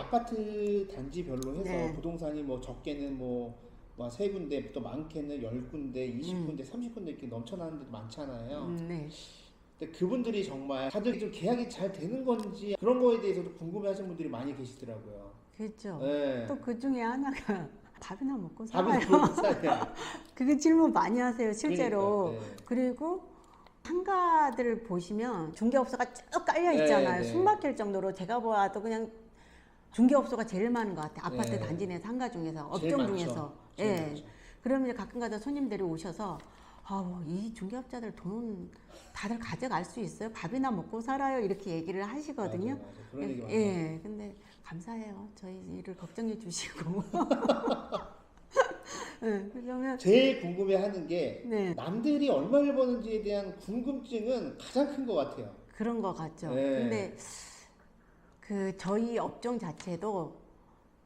아파트 단지별로 해서 네. 부동산이 뭐 적게는 뭐 3군데, 또 많게는 10군데, 20군데, 30군데 이렇게 넘쳐나는 데도 많잖아요. 네. 근데 그분들이 정말 다들 좀 계약이 잘 되는 건지 그런 거에 대해서도 궁금해하시는 분들이 많이 계시더라고요. 그렇죠. 네. 또 그 중에 하나가 밥이나 먹고 답은 살아요. 그렇게 살아요. 그게 질문 많이 하세요, 실제로. 그러니까, 네. 그리고 상가들을 보시면 중개업소가 쭉 깔려 네, 있잖아요. 네. 숨 막힐 정도로 제가 봐도 그냥 중개업소가 제일 많은 것 같아요. 아파트 네. 단지 내 상가 중에서, 제일 업종 많죠. 중에서. 제일 예. 많죠. 그러면 이제 가끔가다 손님들이 오셔서 아우, 이 중개업자들 돈 다들 가져갈 수 있어요? 밥이나 먹고 살아요? 이렇게 얘기를 하시거든요. 맞아요. 그런 얘기 많아요. 예. 근데 감사해요. 저희 일을 걱정해 주시고. 예. 그러면 제일 궁금해하는 게 네. 남들이 얼마를 버는지에 대한 궁금증은 가장 큰 것 같아요. 그런 것 같죠. 네. 근데 그 저희 업종 자체도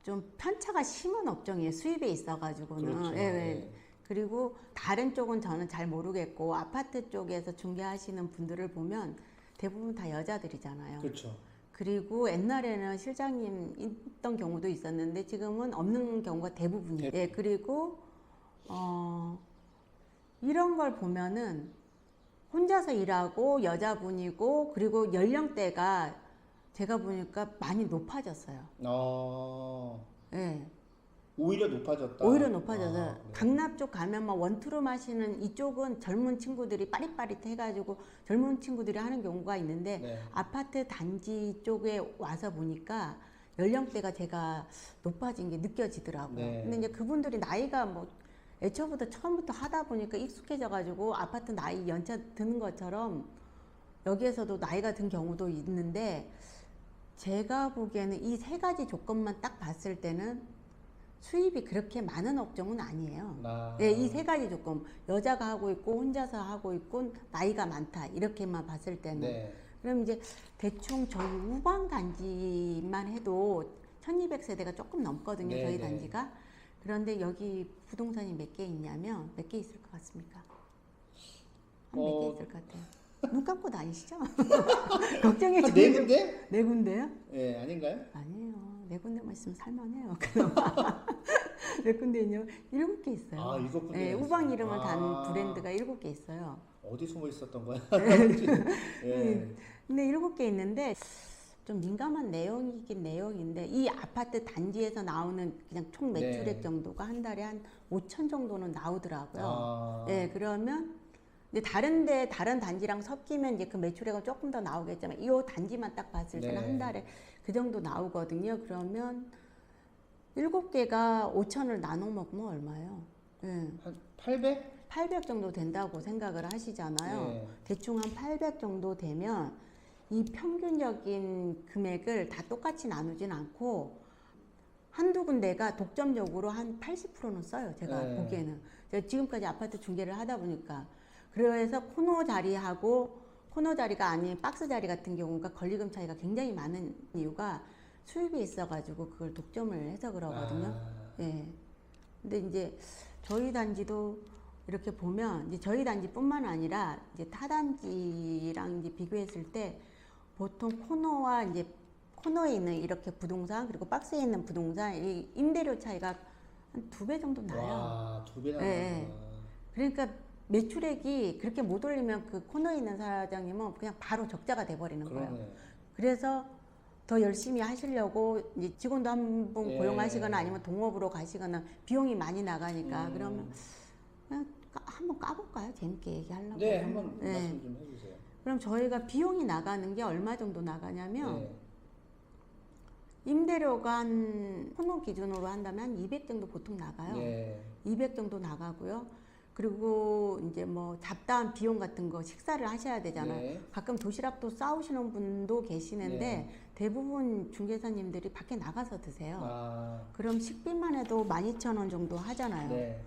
좀 편차가 심한 업종이에요. 수입에 있어가지고는. 그렇죠. 예, 예. 네. 그리고 다른 쪽은 저는 잘 모르겠고 아파트 쪽에서 중개하시는 분들을 보면 대부분 다 여자들이잖아요. 그렇죠. 그리고 옛날에는 실장님 있던 경우도 있었는데 지금은 없는 경우가 대부분이에요. 예, 그리고 이런 걸 보면은 혼자서 일하고 여자분이고 그리고 연령대가 제가 보니까 많이 높아졌어요. 예. 오히려 높아졌다. 오히려 높아져서 네. 강남 쪽 가면 막 원투룸 하시는 이쪽은 젊은 친구들이 빠릿빠릿 해가지고 젊은 친구들이 하는 경우가 있는데 네. 아파트 단지 쪽에 와서 보니까 연령대가 제가 높아진 게 느껴지더라고요. 네. 근데 이제 그분들이 나이가 뭐 애초부터 처음부터 하다 보니까 익숙해져가지고 아파트 나이 연차 드는 것처럼 여기에서도 나이가 든 경우도 있는데 제가 보기에는 이 세 가지 조건만 딱 봤을 때는 수입이 그렇게 많은 업종은 아니에요. 네, 이 세 가지 조건 여자가 하고 있고 혼자서 하고 있고 나이가 많다 이렇게만 봤을 때는 네. 그럼 이제 대충 저희 우방 단지만 해도 1200세대가 조금 넘거든요. 네, 저희 네. 단지가. 그런데 여기 부동산이 몇 개 있냐면 몇 개 있을 것 같습니까? 한 몇 개 있을 것 같아요. 눈 감고 다니시죠? 걱정해 한 주세요. 4군데? 네 군데요? 네, 아닌가요? 아니에요. 네 군데만 있으면 살만해요. 그나마. 몇 군데는요? 7개 있어요. 아, 7군데. 네, 우방 이름을 단 아. 브랜드가 7개 있어요. 어디 숨어 있었던 거야? 네. 예. 근데 7개 있는데 좀 민감한 내용이긴 내용인데 이 아파트 단지에서 나오는 그냥 총 매출액 네. 정도가 한 달에 한 5천 정도는 나오더라고요. 아. 네, 그러면 이제 다른 단지랑 섞이면 이제 그 매출액은 조금 더 나오겠지만 이 단지만 딱 봤을 때는 네. 한 달에 그 정도 나오거든요. 그러면 7개가 5천을 나눠 먹으면 얼마예요? 네. 한 800? 800 정도 된다고 생각을 하시잖아요. 네. 대충 한 800 정도 되면 이 평균적인 금액을 다 똑같이 나누진 않고 한두 군데가 독점적으로 한 80%는 써요. 제가 네. 보기에는. 제가 지금까지 아파트 중개를 하다 보니까. 그래서 코너 자리하고 코너 자리가 아닌 박스 자리 같은 경우가 권리금 차이가 굉장히 많은 이유가 수입이 있어가지고 그걸 독점을 해서 그러거든요. 아. 예. 근데 이제 저희 단지도 이렇게 보면 이제 저희 단지뿐만 아니라 이제 타 단지랑 이제 비교했을 때 보통 코너와 이제 코너에 있는 이렇게 부동산 그리고 박스에 있는 부동산 이 임대료 차이가 한 2배 정도 나요. 와, 2배나 네. 나구나. 그러니까 매출액이 그렇게 못 올리면 그 코너에 있는 사장님은 그냥 바로 적자가 돼버리는 거예요. 그러네. 그래서 더 열심히 하시려고 이제 직원도 한 분 예. 고용하시거나 아니면 동업으로 가시거나 비용이 많이 나가니까 그러면 그냥 한번 까볼까요? 재밌게 얘기하려고. 네, 한번 네. 말씀 좀 해주세요. 그럼 저희가 비용이 나가는 게 얼마 정도 나가냐면 네. 임대료가 한 코너 기준으로 한다면 한 200 정도 보통 나가요. 네. 200 정도 나가고요. 그리고 이제 뭐 잡다한 비용 같은 거 식사를 하셔야 되잖아요. 네. 가끔 도시락도 싸우시는 분도 계시는데 네. 대부분 중개사님들이 밖에 나가서 드세요. 아. 그럼 식비만 해도 12,000원 정도 하잖아요. 네.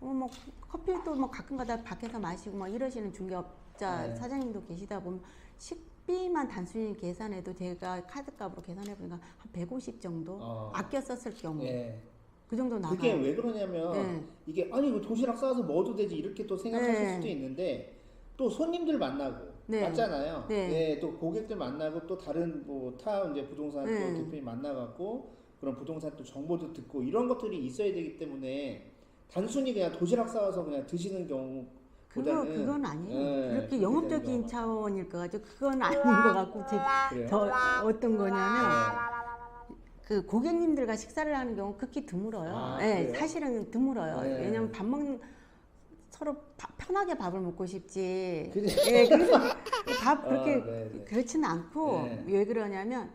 뭐 커피도 뭐 가끔가다 밖에서 마시고 막 이러시는 중개업자 네. 사장님도 계시다 보면 식비만 단순히 계산해도 제가 카드값으로 계산해 보니까 한 150 정도 아껴 썼을 경우 예. 그 정도 나가요. 그게 왜 그러냐면 네. 이게 아니 이거 도시락 싸서 먹어도 되지 이렇게 또 생각하실 네. 수도 있는데 또 손님들 만나고 네. 맞잖아요. 네. 예, 또 고객들 만나고 또 다른 뭐 타 이제 부동산 또 네. 대표님 만나갖고 그런 부동산 또 정보도 듣고 이런 것들이 있어야 되기 때문에 단순히 그냥 도시락 싸와서 그냥 드시는 경우보다는 그건 아니에요. 예, 그렇게 그렇게 되는 영업적인 경우가 차원일 것 같아요. 그건 아닌 것 같고 그래요? 저 어떤 거냐면 네. 그 고객님들과 식사를 하는 경우 극히 드물어요. 아, 예, 그래요? 사실은 드물어요. 네. 왜냐면 밥 먹는 서로 편하게 밥을 먹고 싶지. 그래. 예, 그래서 밥 그렇게 네, 네. 그렇지는 않고 네. 왜 그러냐면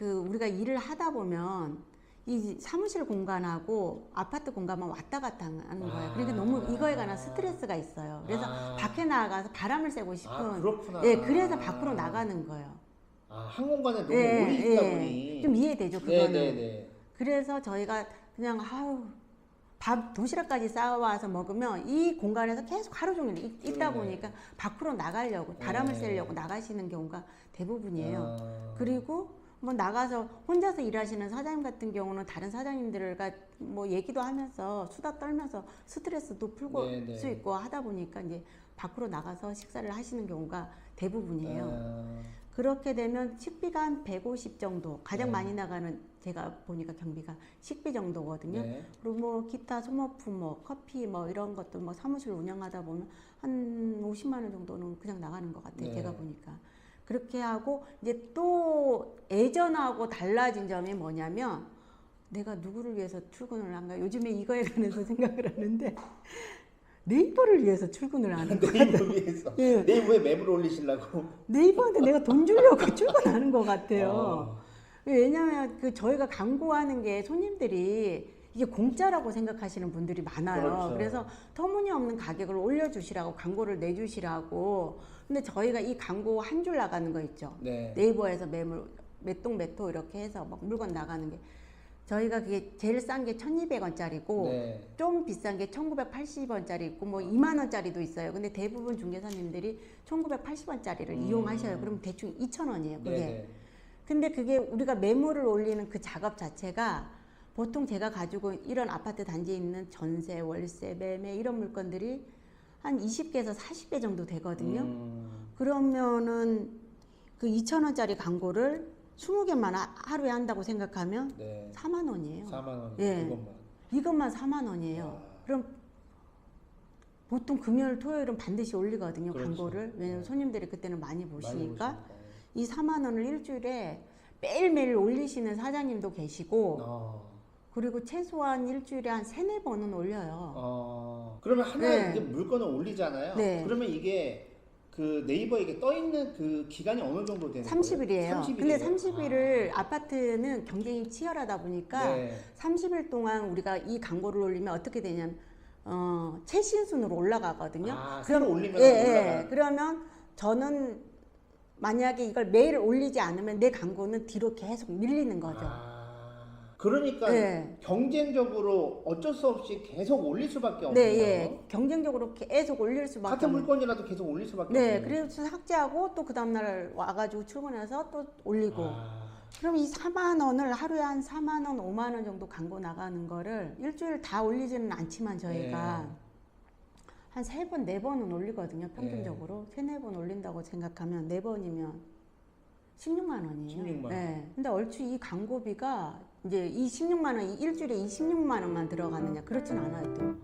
우리가 일을 하다 보면 이 사무실 공간하고 아파트 공간만 왔다 갔다 하는 거예요. 그러니까 너무 이거에 관한 스트레스가 있어요. 그래서 밖에 나가서 바람을 쐬고 싶은. 그렇구나. 예, 그래서 밖으로 나가는 거예요. 한 공간에 너무 예, 오래 있다 예. 보니 좀 이해되죠, 그거는. 네네네. 그래서 저희가 그냥 밥 도시락까지 싸와서 먹으면 이 공간에서 계속 하루 종일 있다 그러네. 보니까 밖으로 나가려고 바람을 네. 쐬려고 나가시는 경우가 대부분이에요. 아. 그리고 뭐 나가서 혼자서 일하시는 사장님 같은 경우는 다른 사장님들과 뭐 얘기도 하면서 수다 떨면서 스트레스도 풀고 네네. 수 있고 하다 보니까 이제 밖으로 나가서 식사를 하시는 경우가 대부분이에요. 아. 그렇게 되면 식비가 한 150 정도 가장 네. 많이 나가는 제가 보니까 경비가 식비 정도거든요. 네. 그리고 뭐 기타 소모품 뭐 커피 뭐 이런 것도 뭐 사무실 운영하다 보면 한 50만 원 정도는 그냥 나가는 것 같아요. 네. 제가 보니까. 그렇게 하고 이제 또 예전하고 달라진 점이 뭐냐면 내가 누구를 위해서 출근을 한가 요즘에 이거에 관해서 생각을 하는데 네이버를 위해서 출근을 하는 것 네이버 같아요. 위해서 예. 네이버에 매물 올리시려고. 네이버한테 내가 돈 주려고 출근하는 것 같아요. 어. 왜냐하면 그 저희가 광고하는 게 손님들이 이게 공짜라고 생각하시는 분들이 많아요. 그렇죠. 그래서 터무니없는 가격을 올려주시라고 광고를 내주시라고. 근데 저희가 이 광고 한 줄 나가는 거 있죠. 네. 네이버에서 매물 몇 동 몇 호 이렇게 해서 막 물건 나가는 게 저희가 그게 제일 싼 게 1,200원짜리고 네. 좀 비싼 게 1,980원짜리 있고 뭐 2만 원짜리도 있어요. 근데 대부분 중개사님들이 1,980원짜리를 이용하셔요. 그럼 대충 2,000원이에요. 그게. 네네. 근데 그게 우리가 매물을 올리는 그 작업 자체가 보통 제가 가지고 이런 아파트 단지에 있는 전세, 월세, 매매 이런 물건들이 한 20개에서 40개 정도 되거든요. 그러면은 그 2,000원짜리 광고를 20개만 하루에 한다고 생각하면 네. 4만 원이에요. 4만 원. 예. 그것만. 이것만 4만 원이에요. 와. 그럼 보통 금요일, 토요일은 반드시 올리거든요. 그렇죠. 광고를. 왜냐면 네. 손님들이 그때는 많이 많이 보시니까. 보시니까. 이 4만 원을 일주일에 매일매일 올리시는 사장님도 계시고 그리고 최소한 일주일에 한 3-4번은 올려요. 그러면 하나 네. 이제 물건을 올리잖아요. 네. 그러면 이게 그 네이버에 이게 떠 있는 그 기간이 어느 정도 되는 30일이에요. 거예요? 30일이에요? 근데 30일을 아파트는 경쟁이 치열하다 보니까 네. 30일 동안 우리가 이 광고를 올리면 어떻게 되냐면 최신순으로 올라가거든요. 새로 올리면 예, 올라가요? 예. 그러면 저는 만약에 이걸 매일 올리지 않으면 내 광고는 뒤로 계속 밀리는 거죠. 그러니까 네. 경쟁적으로 어쩔 수 없이 계속 올릴 수밖에 없는 네, 거예요. 예. 경쟁적으로 계속 올릴 수밖에 같은 없는. 물건이라도 계속 올릴 수밖에 네, 없는. 그래서 삭제하고 또 그 다음날 와가지고 출근해서 또 올리고. 그럼 이 4만 원을 하루에 한 4만 원, 5만 원 정도 광고 나가는 거를 일주일 다 올리지는 않지만 저희가 한 3번, 4번은 올리거든요. 평균적으로. 3-4번 올린다고 생각하면 4번이면 16만 원이에요. 16만 원. 네. 근데 얼추 이 광고비가 이제 이 16만 원, 일주일에 26만 원만 들어가느냐? 그렇진 않아요, 또.